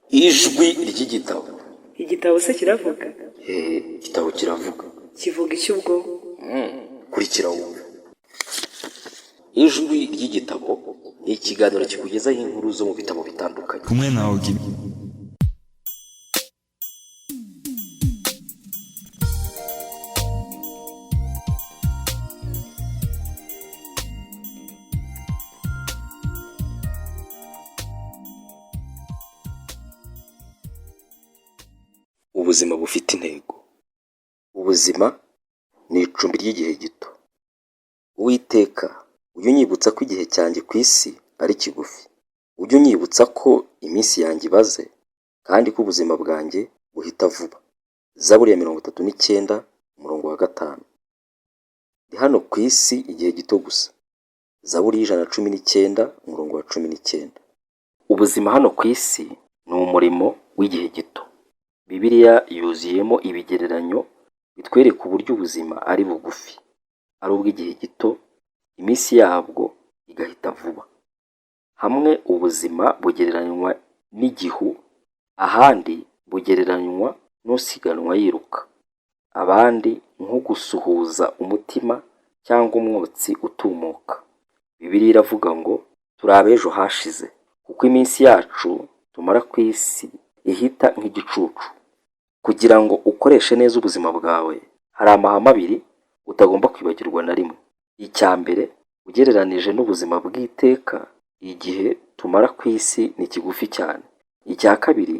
ijwi ry'igitabo. Igitabo se kiravuga? Igitabo kiravuga. Kivuga iki ubwo? Kurikira wumve. Ijwi ry'igitabo ni ikiganiro kikugezaho inkuru zo mu bitabo bitandukanye. Kumwe nawe Ubuzima bufite intego. Ubuzima ni icumbi ry'igihe gito. Uwiteka, ujye unyibutsa ko igihe cyanjye ku isi ari kigufi. Ujye unyibutsa ko iminsi yanjye ibaze kandi ko ubuzima bwanjye buhita vuba. Zaburi ya 39 umurongo wa 5. Ndi hano ku isi igihe gito gusa. Zaburi y'119 umurongo wa 19. Ubuzima hano ku isi ni umurimo w'igihe gito. Bibiliya yuzuyemo ibigereranyo bitwereka uburyo ubuzima ari bugufi, ari ubw'igihe gito, iminsi yabwo igahita vuba. Hamwe ubuzima bugereranywa n'igihu, ahandi bugereranywa n'usiganwa yiruka, abandi nko gusuhuza umutima cyangwa umwotsi utumuka. Bibiliya iravuga ngo turi abejo hashize, kuko iminsi yacu tumara ku isi ihita nk'igicucu. Kugira ngo ukoreshe neza ubuzima bwawe, hari amahame 2 utagomba kwibagirwa na rimwe. Icya mbere, ugereranije n'ubuzima bw'iteka, igihe tumara ku isi ni kigufi cyane. Icya kabiri,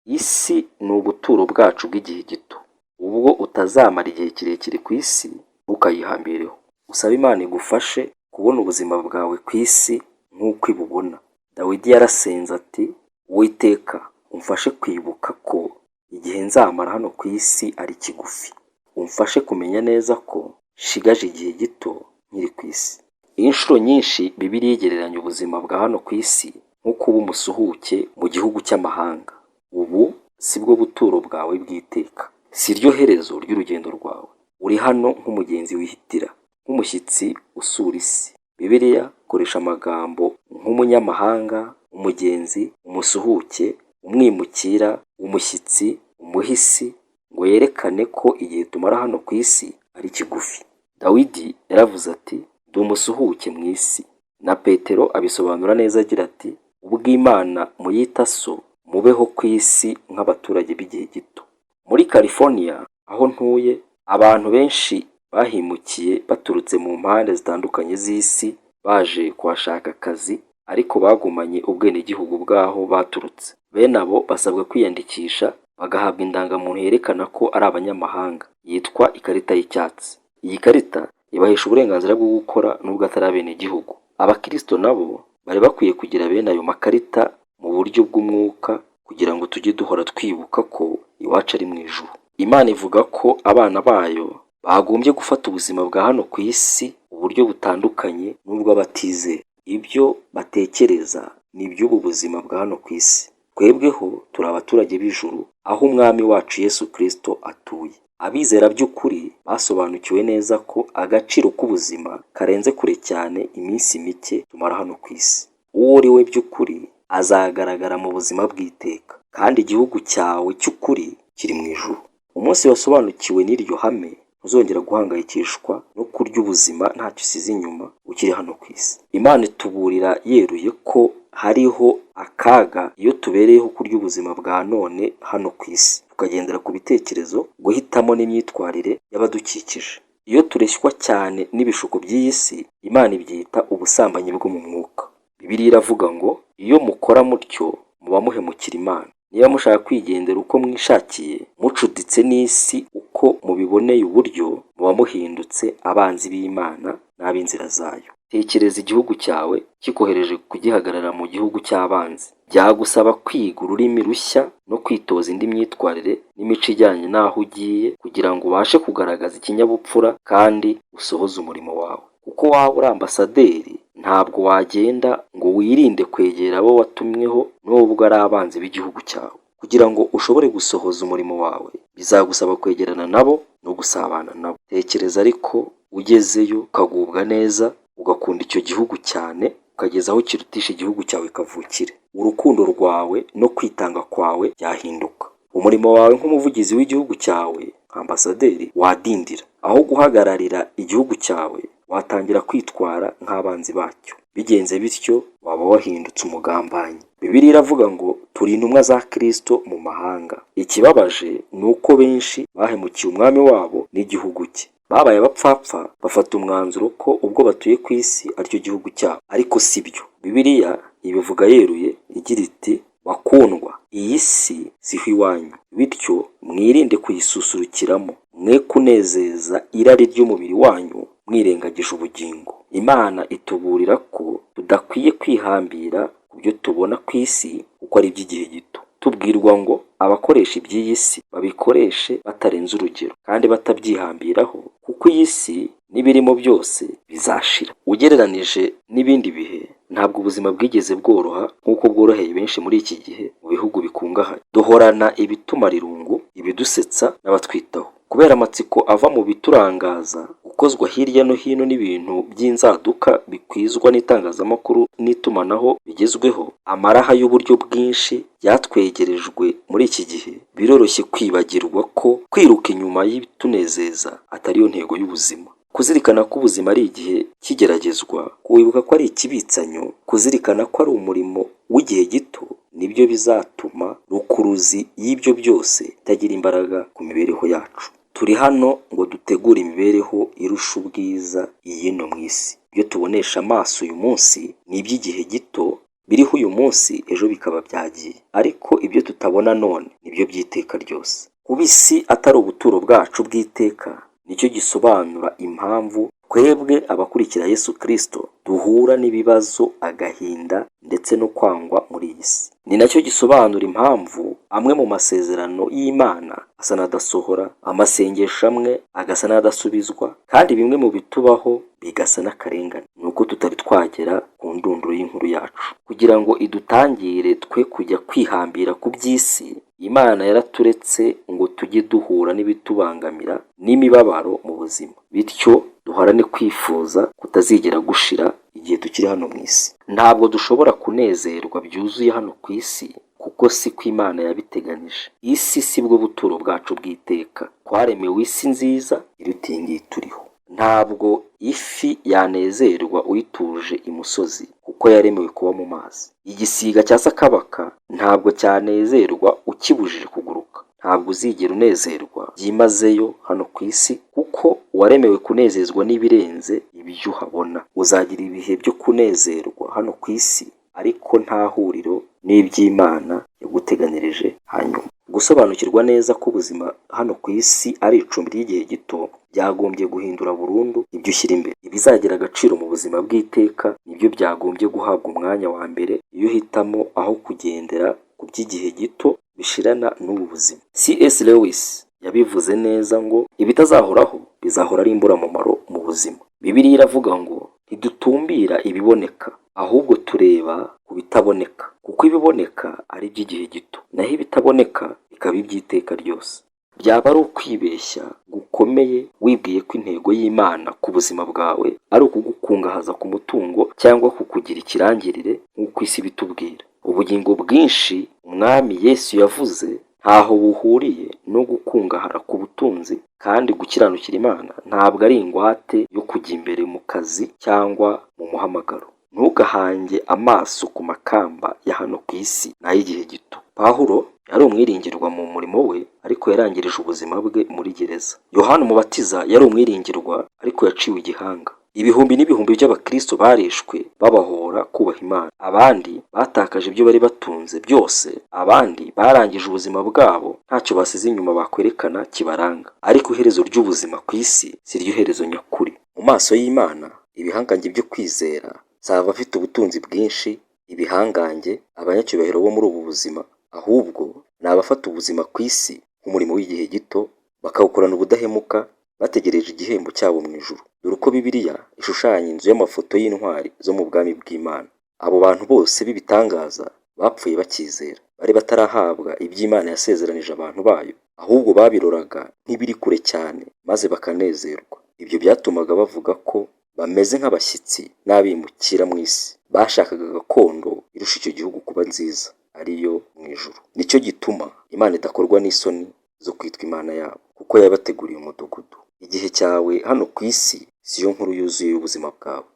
isi ni ubuturo bwacu bw'igihe gito. Ubwo utazamara igihe kirekire ku isi, ukayihambireho. Usaba Imana igufashe kubona ubuzima bwawe ku isi nk'uko ibubona. Dawidi yarasenze ati, Uwiteka, umfashe kwibuka ko igihe nzamara hano ku isi ari kigufi. Umfashe kumenya neza ko shigaje igihe gito nkiri ku isi. Inshuro nyinshi Bibiliya igereranya ubuzima bwa hano ku isi nko kuba umusuhuke mu gihugu cy'amahanga. Ubu sibwo buturo bwawe bw'iteka, si ryo herezo ry'urugendo rwawe. Uri hano nk'umugenzi wihitira, nk'umushyitsi usura isi. Bibiliya ikoresha amagambo nk'umunyamahanga, umugenzi, umusuhuke, umwimukira, umushyitsi, umuhisi, ngo yerekane ko igihe tumara hano ku isi ari kigufi. Dawidi yaravuze ati, ndi umusuhuke mu isi. Na Petero abisobanura neza agira ati, ubw'Imana muyita so, mubeho ku isi nk'abaturage b'igihe gito. Muri California aho ntuye, abantu benshi bahimukiye baturutse mu mpande zitandukanye z'isi, baje kuhashaka akazi, ariko bagumanye ubwenegihugu bw'aho baturutse. Bene abo basabwa kwiyandikisha bagahabwa indangamuntu yerekana ko ari abanyamahanga, yitwa ikarita y'icyatsi. Iyi karita ibahesha uburenganzira bwo gukora nubwo atari abenegihugu. Abakristo nabo bari bakwiye kugira bene ayo makarita mu buryo bw'umwuka, kugira ngo tujye duhora twibuka ko iwacu ari mu ijuru. Imana ivuga ko abana bayo bagombye gufata ubuzima bwa hano ku isi uburyo butandukanye n'ubwo abatizera. Ibyo batekereza ni iby'ubu buzima bwa hano ku isi. Twebweho turi abaturage b'ijuru, aho umwami wacu Yesu Kristo atuye. Abizera by'ukuri basobanukiwe neza ko agaciro k'ubuzima karenze kure cyane iminsi mike tumara hano ku isi. Uwo uri we by'ukuri azagaragara mu buzima bw'iteka, kandi igihugu cyawe cy'ukuri kiri mu ijuru. Umunsi wasobanukiwe n'iryo hame, ntuzongera guhangayikishwa no kurya ubuzima ntacyo usize inyuma ukiri hano ku isi. Imana ituburira yeruye ko hariho akaga iyo tubereyeho kurya ubuzima bwa none hano ku isi, tukagendera ku bitekerezo, guhitamo n'imyitwarire y'abadukikije. Iyo tureshywa cyane n'ibishuko by'iyi si, Imana ibyita ubusambanyi bwo mu mwuka. Bibiliya iravuga ngo iyo mukora mutyo muba muhemukira Imana. Niba mushaka kwigendera uko mwishakiye, mucuditse n'isi uko mubiboneye uburyo, muba muhindutse abanzi b'Imana n'ab'inzira zayo. Tekereza igihugu cyawe kikohereje kugihagarara mu gihugu cy'abanzi. Byagusaba kwiga ururimi rushya no kwitoza indi myitwarire n'imico ijyanye n'aho ugiye, kugira ngo ubashe kugaragaza ikinyabupfura kandi usohoze umurimo wawe. Kuko waba uri ambasaderi, ntabwo wagenda ngo wirinde kwegera abo watumweho nubwo ari abanzi b'igihugu cyawe. Kugira ngo ushobore gusohoza umurimo wawe, bizagusaba kwegerana nabo no gusabana nabo. Tekereza ariko ugezeyo ukagubwa neza, ugakunda icyo gihugu cyane, ukageza aho kirutisha igihugu cyawe kavukire. urukundo rwawe no kwitanga kwawe byahinduka. Umurimo wawe nk'umuvugizi w'igihugu cyawe, ambasaderi, wadindira. Aho guhagararira igihugu cyawe, watangira kwitwara nk'abanzi bacyo. Bigenze bityo waba wahindutse umugambanyi. Bibiliya iravuga ngo turi intumwa za Kristo mu mahanga. Ikibabaje ni uko benshi bahemukiye umwami wabo n'igihugu cye. Babaye abapfapfa, bafata umwanzuro ko ubwo batuye ku isi aricyo gihugu cyabo. Ariko si byo. Bibiliya ibivuga yeruye igira iti, bakundwa, iyi si siho iwanyu, bityo mwirinde kuyisusurukiramo, mwe kunezeza irari ry'umubiri wanyu mwirengagije ubugingo. Imana ituburira ko tudakwiye kwihambira ku byo tubona ku isi kuko ari iby'igihe gito. Tubwirwa ngo abakoresha iby'iyi si babikoreshe batarenze urugero kandi batabyihambiraho, kuko iyi si n'ibirimo byose bizashira. Ugereranije n'ibindi bihe, ntabwo ubuzima bwigeze bworoha nk'uko bworoheye benshi muri iki gihe mu bihugu bikungahaye. Duhorana ibitumara irungu, ibidusetsa n'abatwitaho. Kubera amatsiko ava mu biturangaza, ukozwa hirya no hino n'ibintu by'inzaduka bikwizwa n'itangazamakuru n'itumanaho bigezweho, amaraha y'uburyo bwinshi byatwegerejwe muri iki gihe, biroroshye kwibagirwa ko kwiruka inyuma y'ibitunezeza atariyo ntego y'ubuzima. Kuzirikana ko ubuzima ari igihe kigeragezwa, kwibuka ko ari ikibitsanyo, kuzirikana ko ari umurimo w'igihe gito, nibyo bizatuma rukuruzi y'ibyo byose itagira imbaraga ku mibereho yacu. Turi hano ngo dutegure imibereho irusha ubwiza iy'ino mu isi. Ibyo tubonesha amaso uyu munsi ni iby'igihe gito, biriho uyu munsi ejo bikaba byagiye. Ariko ibyo tutabona none nibyo by'iteka ryose. Kuba isi atari ubuturo bwacu bw'iteka, nicyo gisobanura impamvu twebwe abakurikira Yesu Kristo duhura n'ibibazo, agahinda ndetse no kwangwa muri iyi si. Ni nacyo gisobanura impamvu amwe mu masezerano y'Imana asa n'adasohora, amasengesho amwe agasa n'adasubizwa, kandi bimwe mu bitubaho bigasa n'akarengane. Nuko tutari twagera ku ndunduro y'inkuru yacu. Kugira ngo idutangire twe kujya kwihambira ku by'isi, Imana yaraturetse ngo tujye duhura n'ibitubangamira n'imibabaro mu buzima. Bityo duhorane kwifuza kutazigera gushira igihe tukiri hano mu isi. Ntabwo dushobora kunezerwa byuzuye hano ku isi, kuko si ko Imana yabiteganije. Isi si bwo buturo bwacu bw'iteka. Twaremewe isi nziza iruta iyi ngiyi turiho. Ntabwo ifi yanezerwa uyituje imusozi, kuko yaremewe kuba mu mazi. Igisiga cya sakabaka ntabwo cyanezerwa ukibujije kuguruka. Ntabwo uzigera unezerwa byimazeyo hano ku isi, kuko waremewe kunezezwa n'ibirenze ibyo uhabona. Uzagira ibihe byo kunezerwa hano ku isi, ariko nta huriro n'iby'Imana yaguteganirije hanyuma. Gusobanukirwa neza ko ubuzima hano ku isi ari icumbi ry'igihe gito, byagombye guhindura burundu ibyo ushyira imbere. Ibizagira agaciro mu buzima bw'iteka nibyo byagombye guhabwa umwanya wa mbere iyo uhitamo, aho kugendera ku by'igihe gito bishirana n'ubu buzima. C.S. Lewis yabivuze neza ngo ibitazahoraho bizahora ari imburamumaro mu buzima. Bibiliya iravuga ngo ntidutumbira ibiboneka, ahubwo tureba ku bitaboneka, kuko ibiboneka ari iby'igihe gito, naho ibitaboneka bikaba iby'iteka ryose. Byaba ari ukwibeshya gukomeye wibwiye ko intego y'Imana ku buzima bwawe ari ukugukungahaza ku mutungo cyangwa kukugira ikirangirire nk'uko isi bitubwira. Ubugingo bwinshi Umwami Yesu yavuze ntaho buhuriye no gukungahara ku butunzi, kandi gukiranukira Imana ntabwo ari ingwate yo kujya imbere mu kazi cyangwa mu muhamagaro. Ntugahange amaso ku makamba ya hano ku isi n'ay'igihe gito. Pawulo yari umwiringirwa mu murimo we, ariko yarangirije ubuzima bwe muri gereza. Yohana Umubatiza yari umwiringirwa, ariko yaciwe igihanga. Ibihumbi n'ibihumbi by'abakristo barishwe babahora kubaha Imana. Abandi batakaje ibyo bari batunze byose. Abandi barangije ubuzima bwabo ntacyo basize inyuma bakwerekana kibaranga. Ariko iherezo ry'ubuzima ku isi si ryo herezo nyakuri. Mu maso y'Imana, ibihangange byo kwizera si abafite ubutunzi bwinshi, ibihangange, abanyacyubahiro bo muri ubu buzima, ahubwo ni abafata ubuzima ku isi nk'umurimo w'igihe gito, bakawukorana ubudahemuka, bategereje igihembo cyabo mu ijuru. Dore uko Bibiliya ishushanya inzu y'amafoto y'intwari zo mu bwami bw'Imana. Abo bantu bose b'ibitangaza bapfuye bakizera, bari batarahabwa iby'Imana yasezeranije abantu bayo, ahubwo babiroraga nk'ibiri kure cyane, maze bakanezerwa. Ibyo byatumaga bavuga ko bameze nk'abashyitsi n'abimukira mu isi. Bashakaga gakondo irusha icyo gihugu kuba nziza, ariyo mu ijuru. Nicyo gituma Imana idakorwa n'isoni zo kwitwa Imana yabo, kuko yabateguriye umudugudu. Igihe cyawe hano ku isi siyo nkuru yuzuye y'ubuzima bwawe.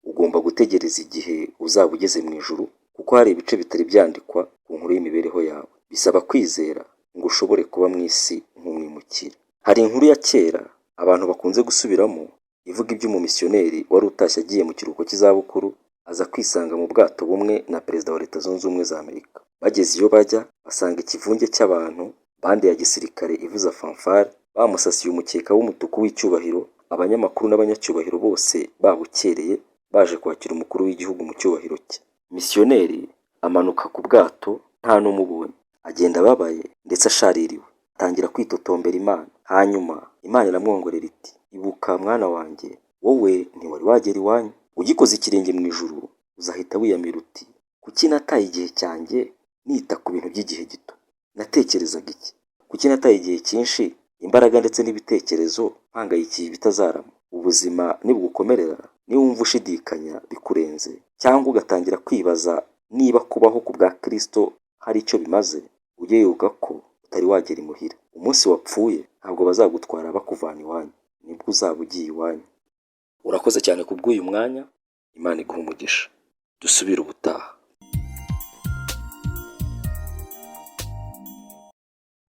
Ugomba gutegereza igihe uzaba ugeze mu ijuru, kuko hari ibice bitari byandikwa ku nkuru y'imibereho yawe. Bisaba kwizera ngo ushobore kuba mu isi nk'umwimukira. Hari inkuru ya kera abantu bakunze gusubiramo ivuga iby'umumisiyoneri wari utashye agiye mu kiruhuko cy'izabukuru, aza kwisanga mu bwato bumwe na perezida wa Leta Zunze Ubumwe za Amerika. Bageze iyo bajya basanga ikivunge cy'abantu, bande ya gisirikare ivuza fanfare, bamusasiye umukeka w'umutuku w'icyubahiro, abanyamakuru n'abanyacyubahiro bose babukereye baje kwakira umukuru w'igihugu mu cyubahiro cye. Misiyoneri amanuka ku bwato nta n'umubonye, agenda ababaye ndetse ashaririwe, atangira kwitotombera Imana. Hanyuma Imana iramwongorera iti, ibuka mwana wanjye, wowe ntiwari wagera iwanyu, ugikoze ikirenge mu ijuru uzahita wiyamira uti, kuki nataye igihe cyanjye nita ku bintu by'igihe gito? Natekerezaga iki? Kuki nataye igihe cyinshi, imbaraga ndetse n'ibitekerezo mpangayikiye ibitazarama? Ubuzima nibugukomerera, niwumva ushidikanya bikurenze, cyangwa ugatangira kwibaza niba kubaho ku bwa Kristo hari icyo bimaze, ujye wibuka ko utari wagera imuhira. Umunsi wapfuye ntabwo bazagutwara bakuvana iwanyu, nibwo uzaba ugiye iwanyu. Urakoze cyane kubw'uyu mwanya. Imana iguhe umugisha. Dusubire ubutaha.